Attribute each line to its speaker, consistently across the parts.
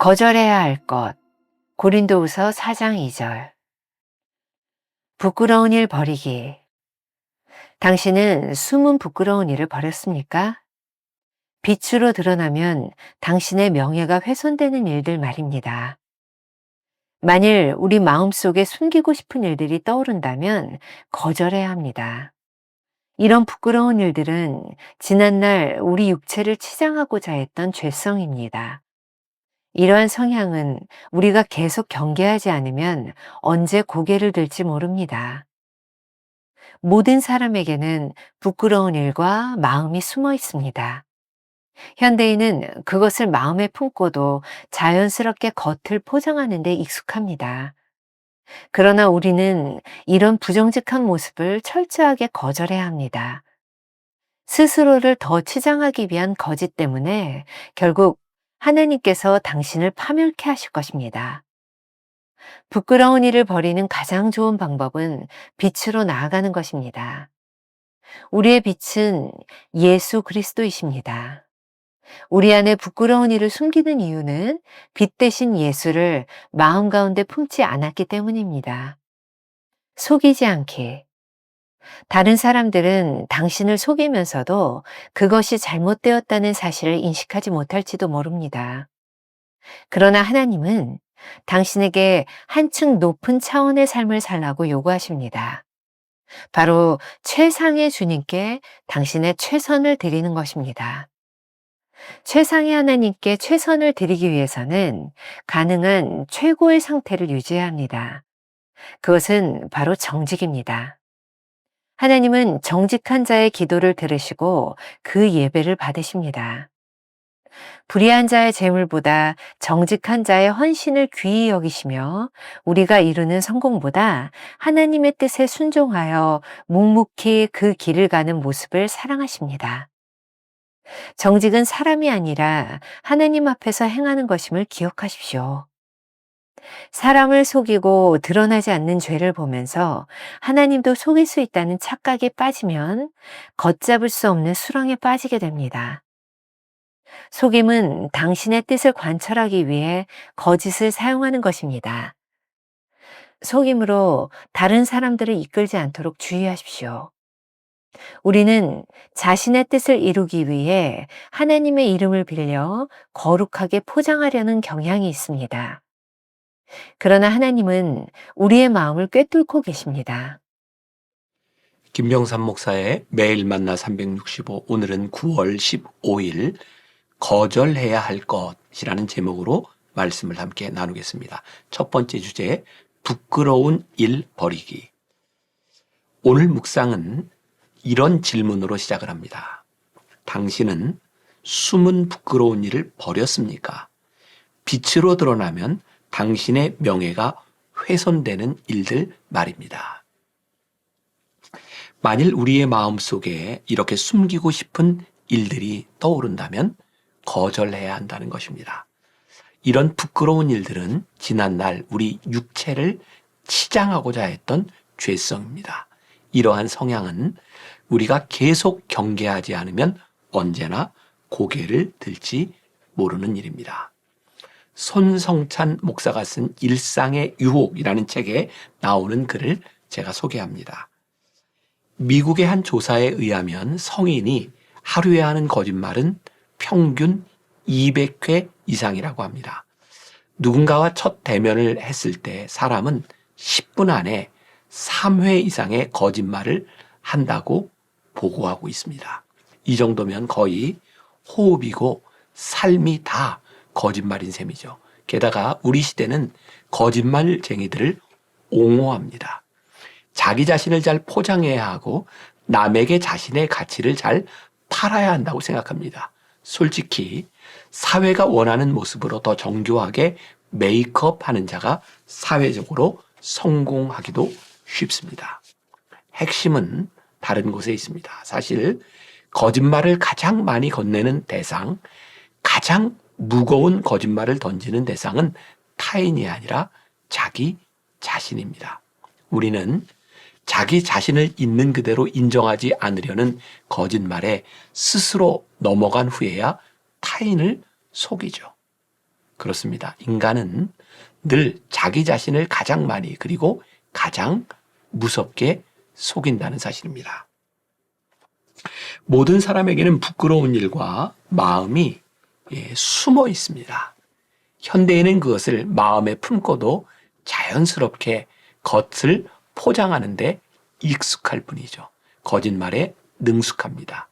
Speaker 1: 거절해야 할 것. 고린도후서 4장 2절. 부끄러운 일 버리기. 당신은 숨은 부끄러운 일을 버렸습니까? 빛으로 드러나면 당신의 명예가 훼손되는 일들 말입니다. 만일 우리 마음속에 숨기고 싶은 일들이 떠오른다면 거절해야 합니다. 이런 부끄러운 일들은 지난날 우리 육체를 치장하고자 했던 죄성입니다. 이러한 성향은 우리가 계속 경계하지 않으면 언제 고개를 들지 모릅니다. 모든 사람에게는 부끄러운 일과 마음이 숨어 있습니다. 현대인은 그것을 마음에 품고도 자연스럽게 겉을 포장하는 데 익숙합니다. 그러나 우리는 이런 부정직한 모습을 철저하게 거절해야 합니다. 스스로를 더 치장하기 위한 거짓 때문에 결국 하나님께서 당신을 파멸케 하실 것입니다. 부끄러운 일을 버리는 가장 좋은 방법은 빛으로 나아가는 것입니다. 우리의 빛은 예수 그리스도이십니다. 우리 안에 부끄러운 일을 숨기는 이유는 빛 대신 예수를 마음 가운데 품지 않았기 때문입니다. 속이지 않기. 다른 사람들은 당신을 속이면서도 그것이 잘못되었다는 사실을 인식하지 못할지도 모릅니다. 그러나 하나님은 당신에게 한층 높은 차원의 삶을 살라고 요구하십니다. 바로 최상의 주님께 당신의 최선을 드리는 것입니다. 최상의 하나님께 최선을 드리기 위해서는 가능한 최고의 상태를 유지해야 합니다. 그것은 바로 정직입니다. 하나님은 정직한 자의 기도를 들으시고 그 예배를 받으십니다. 불의한 자의 재물보다 정직한 자의 헌신을 귀히 여기시며 우리가 이루는 성공보다 하나님의 뜻에 순종하여 묵묵히 그 길을 가는 모습을 사랑하십니다. 정직은 사람이 아니라 하나님 앞에서 행하는 것임을 기억하십시오. 사람을 속이고 드러나지 않는 죄를 보면서 하나님도 속일 수 있다는 착각에 빠지면 걷잡을 수 없는 수렁에 빠지게 됩니다. 속임은 당신의 뜻을 관철하기 위해 거짓을 사용하는 것입니다. 속임으로 다른 사람들을 이끌지 않도록 주의하십시오. 우리는 자신의 뜻을 이루기 위해 하나님의 이름을 빌려 거룩하게 포장하려는 경향이 있습니다. 그러나 하나님은 우리의 마음을 꿰뚫고 계십니다.
Speaker 2: 김병삼 목사의 매일 만나 365, 오늘은 9월 15일 거절해야 할 것이라는 제목으로 말씀을 함께 나누겠습니다. 첫 번째 주제, 부끄러운 일 버리기. 오늘 묵상은 이런 질문으로 시작을 합니다. 당신은 숨은 부끄러운 일을 버렸습니까? 빛으로 드러나면 당신의 명예가 훼손되는 일들 말입니다. 만일 우리의 마음속에 이렇게 숨기고 싶은 일들이 떠오른다면 거절해야 한다는 것입니다. 이런 부끄러운 일들은 지난날 우리 육체를 치장하고자 했던 죄성입니다. 이러한 성향은 우리가 계속 경계하지 않으면 언제나 고개를 들지 모르는 일입니다. 손성찬 목사가 쓴 일상의 유혹이라는 책에 나오는 글을 제가 소개합니다. 미국의 한 조사에 의하면 성인이 하루에 하는 거짓말은 평균 200회 이상이라고 합니다. 누군가와 첫 대면을 했을 때 사람은 10분 안에 3회 이상의 거짓말을 한다고 보고하고 있습니다. 이 정도면 거의 호흡이고 삶이 다 거짓말인 셈이죠. 게다가 우리 시대는 거짓말쟁이들을 옹호합니다. 자기 자신을 잘 포장해야 하고 남에게 자신의 가치를 잘 팔아야 한다고 생각합니다. 솔직히 사회가 원하는 모습으로 더 정교하게 메이크업 하는 자가 사회적으로 성공하기도 쉽습니다. 핵심은 다른 곳에 있습니다. 사실 거짓말을 가장 많이 건네는 대상, 가장 무거운 거짓말을 던지는 대상은 타인이 아니라 자기 자신입니다. 우리는 자기 자신을 있는 그대로 인정하지 않으려는 거짓말에 스스로 넘어간 후에야 타인을 속이죠. 그렇습니다. 인간은 늘 자기 자신을 가장 많이 그리고 가장 무섭게 속인다는 사실입니다. 모든 사람에게는 부끄러운 일과 마음이 숨어 있습니다. 현대인은 그것을 마음에 품고도 자연스럽게 겉을 포장하는데 익숙할 뿐이죠. 거짓말에 능숙합니다.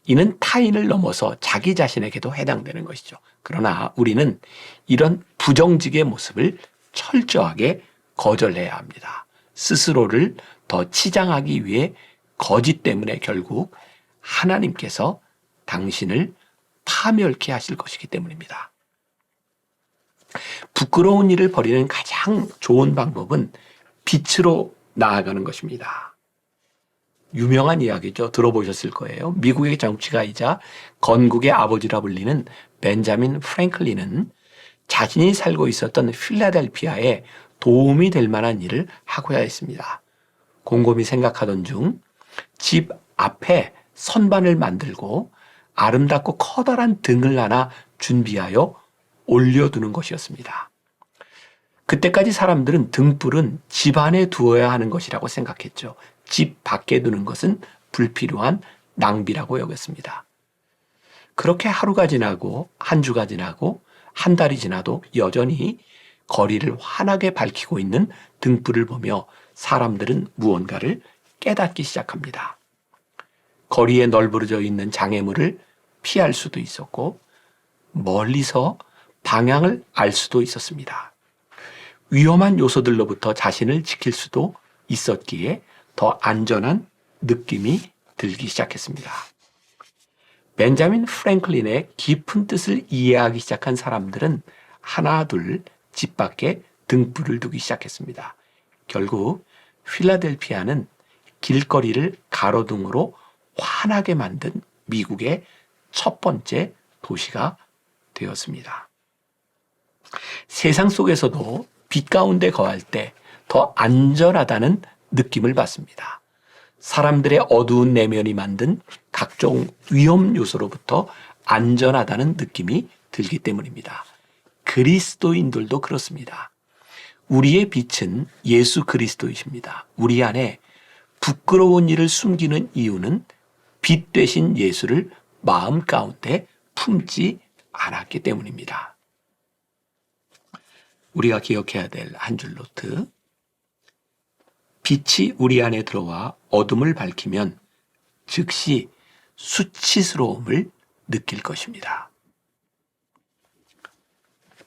Speaker 2: 이는 타인을 넘어서 자기 자신에게도 해당되는 것이죠. 그러나 우리는 이런 부정직의 모습을 철저하게 거절해야 합니다. 스스로를 더 치장하기 위해 거짓 때문에 결국 하나님께서 당신을 파멸케 하실 것이기 때문입니다. 부끄러운 일을 벌이는 가장 좋은 방법은 빛으로 나아가는 것입니다. 유명한 이야기죠. 들어보셨을 거예요. 미국의 정치가이자 건국의 아버지라 불리는 벤자민 프랭클린은 자신이 살고 있었던 필라델피아에 도움이 될 만한 일을 하고야 했습니다. 곰곰이 생각하던 중 집 앞에 선반을 만들고 아름답고 커다란 등을 하나 준비하여 올려두는 것이었습니다. 그때까지 사람들은 등불은 집 안에 두어야 하는 것이라고 생각했죠. 집 밖에 두는 것은 불필요한 낭비라고 여겼습니다. 그렇게 하루가 지나고 한 주가 지나고 한 달이 지나도 여전히 거리를 환하게 밝히고 있는 등불을 보며 사람들은 무언가를 깨닫기 시작합니다. 거리에 널브러져 있는 장애물을 피할 수도 있었고 멀리서 방향을 알 수도 있었습니다. 위험한 요소들로부터 자신을 지킬 수도 있었기에 더 안전한 느낌이 들기 시작했습니다. 벤자민 프랭클린의 깊은 뜻을 이해하기 시작한 사람들은 하나 둘 집 밖에 등불을 두기 시작했습니다. 결국 필라델피아는 길거리를 가로등으로 환하게 만든 미국의 첫 번째 도시가 되었습니다. 세상 속에서도 빛 가운데 거할 때 더 안전하다는 느낌을 받습니다. 사람들의 어두운 내면이 만든 각종 위험 요소로부터 안전하다는 느낌이 들기 때문입니다. 그리스도인들도 그렇습니다. 우리의 빛은 예수 그리스도이십니다. 우리 안에 부끄러운 일을 숨기는 이유는 빛 되신 예수를 마음 가운데 품지 않았기 때문입니다. 우리가 기억해야 될 한 줄 노트. 빛이 우리 안에 들어와 어둠을 밝히면 즉시 수치스러움을 느낄 것입니다.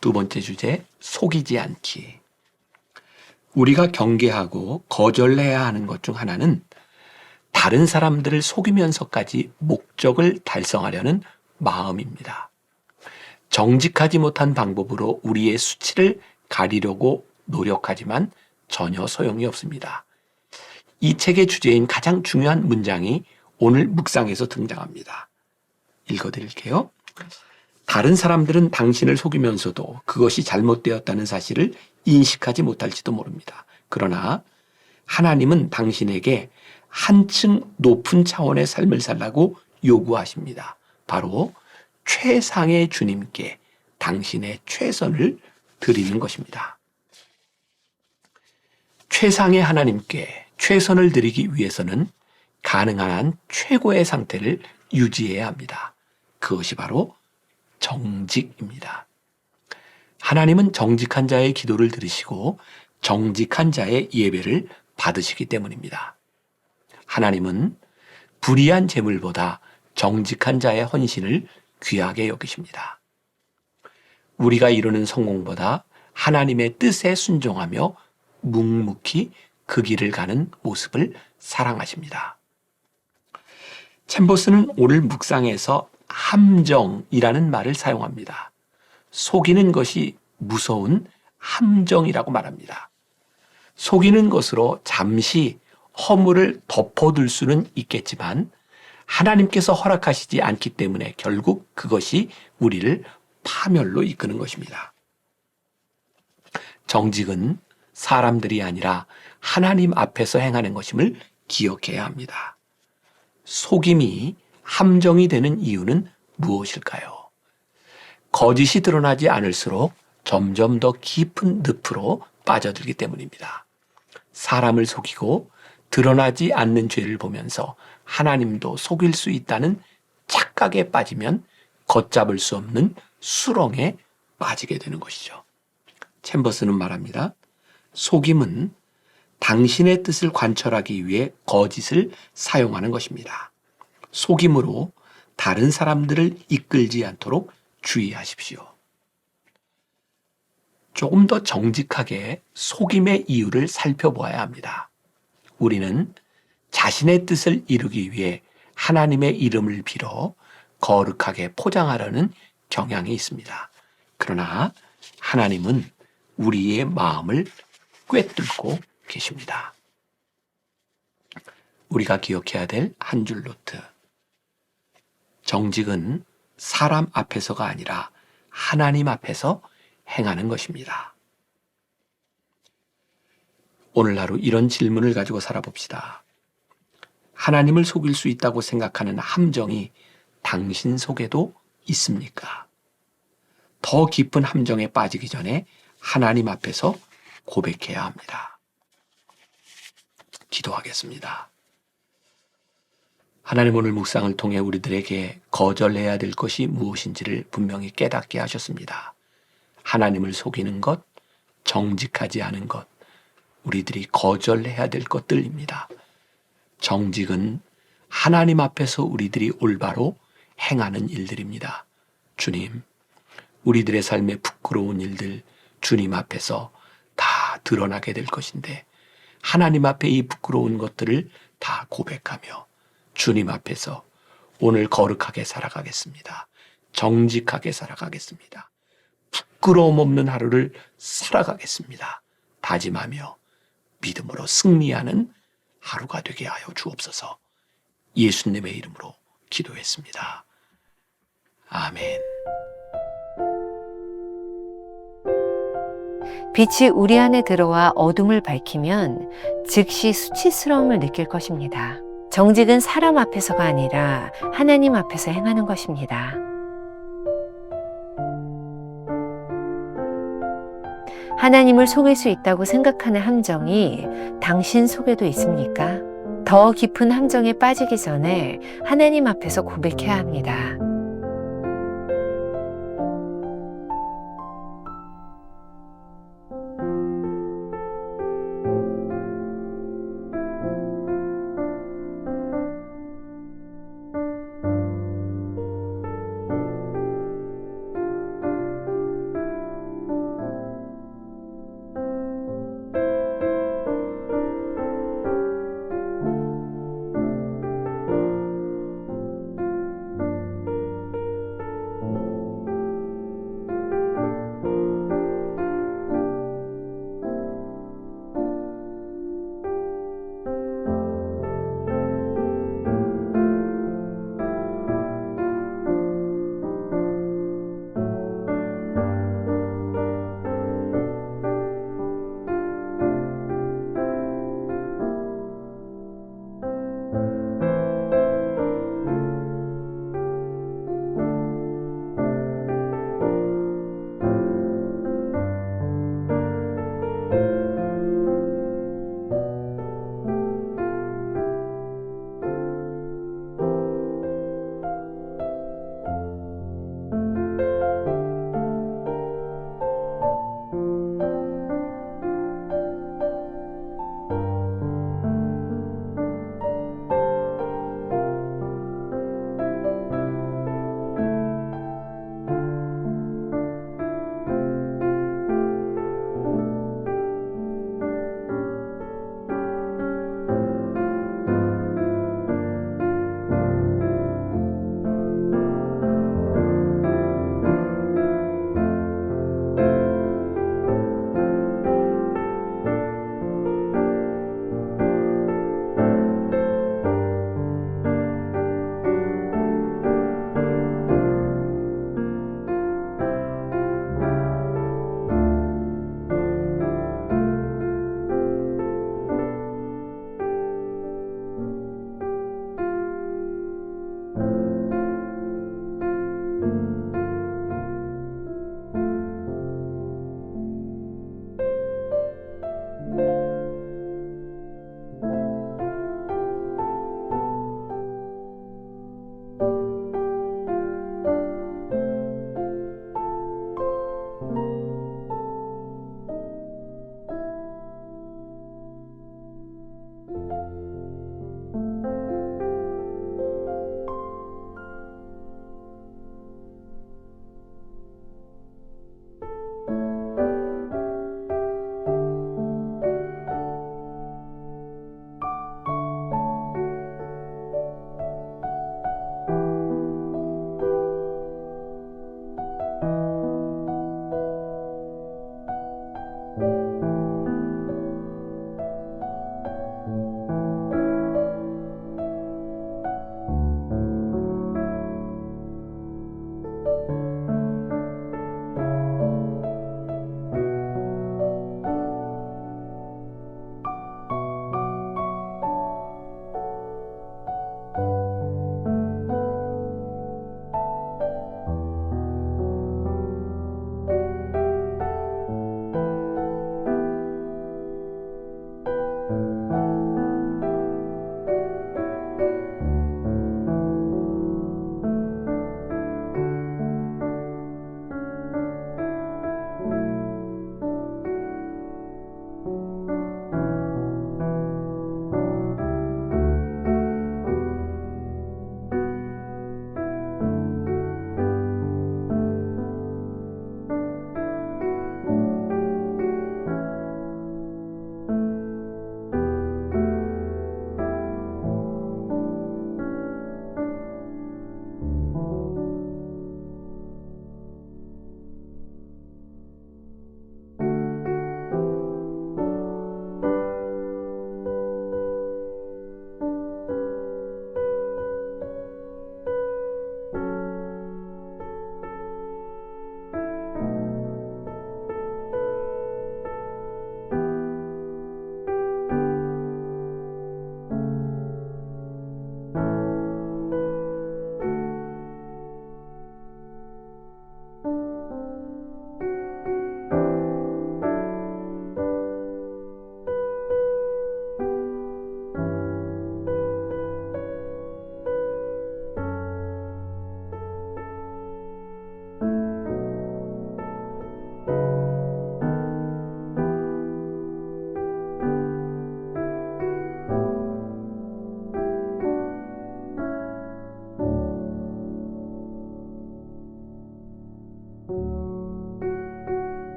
Speaker 2: 두 번째 주제, 속이지 않기. 우리가 경계하고 거절해야 하는 것 중 하나는 다른 사람들을 속이면서까지 목적을 달성하려는 마음입니다. 정직하지 못한 방법으로 우리의 수치를 가리려고 노력하지만 전혀 소용이 없습니다. 이 책의 주제인 가장 중요한 문장이 오늘 묵상에서 등장합니다. 읽어드릴게요. 다른 사람들은 당신을 속이면서도 그것이 잘못되었다는 사실을 인식하지 못할지도 모릅니다. 그러나 하나님은 당신에게 한층 높은 차원의 삶을 살라고 요구하십니다. 바로 최상의 주님께 당신의 최선을 드리는 것입니다. 최상의 하나님께 최선을 드리기 위해서는 가능한 한 최고의 상태를 유지해야 합니다. 그것이 바로 정직입니다. 하나님은 정직한 자의 기도를 들으시고 정직한 자의 예배를 받으시기 때문입니다. 하나님은 불의한 재물보다 정직한 자의 헌신을 귀하게 여기십니다. 우리가 이루는 성공보다 하나님의 뜻에 순종하며 묵묵히 그 길을 가는 모습을 사랑하십니다. 챔버스는 오늘 묵상에서 함정이라는 말을 사용합니다. 속이는 것이 무서운 함정이라고 말합니다. 속이는 것으로 잠시 허물을 덮어둘 수는 있겠지만 하나님께서 허락하시지 않기 때문에 결국 그것이 우리를 파멸로 이끄는 것입니다. 정직은 사람들이 아니라 하나님 앞에서 행하는 것임을 기억해야 합니다. 속임이 함정이 되는 이유는 무엇일까요? 거짓이 드러나지 않을수록 점점 더 깊은 늪으로 빠져들기 때문입니다. 사람을 속이고 드러나지 않는 죄를 보면서 하나님도 속일 수 있다는 착각에 빠지면 걷잡을 수 없는 수렁에 빠지게 되는 것이죠. 챔버스는 말합니다. 속임은 당신의 뜻을 관철하기 위해 거짓을 사용하는 것입니다. 속임으로 다른 사람들을 이끌지 않도록 주의하십시오. 조금 더 정직하게 속임의 이유를 살펴보아야 합니다. 우리는 자신의 뜻을 이루기 위해 하나님의 이름을 빌어 거룩하게 포장하려는 경향이 있습니다. 그러나 하나님은 우리의 마음을 꿰뚫고 계십니다. 우리가 기억해야 될 한 줄 노트. 정직은 사람 앞에서가 아니라 하나님 앞에서 행하는 것입니다. 오늘 하루 이런 질문을 가지고 살아봅시다. 하나님을 속일 수 있다고 생각하는 함정이 당신 속에도 있습니까? 더 깊은 함정에 빠지기 전에 하나님 앞에서 고백해야 합니다. 기도하겠습니다. 하나님, 오늘 묵상을 통해 우리들에게 거절해야 될 것이 무엇인지를 분명히 깨닫게 하셨습니다. 하나님을 속이는 것, 정직하지 않은 것, 우리들이 거절해야 될 것들입니다. 정직은 하나님 앞에서 우리들이 올바로 행하는 일들입니다. 주님, 우리들의 삶에 부끄러운 일들 주님 앞에서 다 드러나게 될 것인데 하나님 앞에 이 부끄러운 것들을 다 고백하며 주님 앞에서 오늘 거룩하게 살아가겠습니다. 정직하게 살아가겠습니다. 부끄러움 없는 하루를 살아가겠습니다. 다짐하며 믿음으로 승리하는 하루가 되게 하여 주옵소서. 예수님의 이름으로 기도했습니다. 아멘.
Speaker 1: 빛이 우리 안에 들어와 어둠을 밝히면 즉시 수치스러움을 느낄 것입니다. 정직은 사람 앞에서가 아니라 하나님 앞에서 행하는 것입니다. 하나님을 속일 수 있다고 생각하는 함정이 당신 속에도 있습니까? 더 깊은 함정에 빠지기 전에 하나님 앞에서 고백해야 합니다.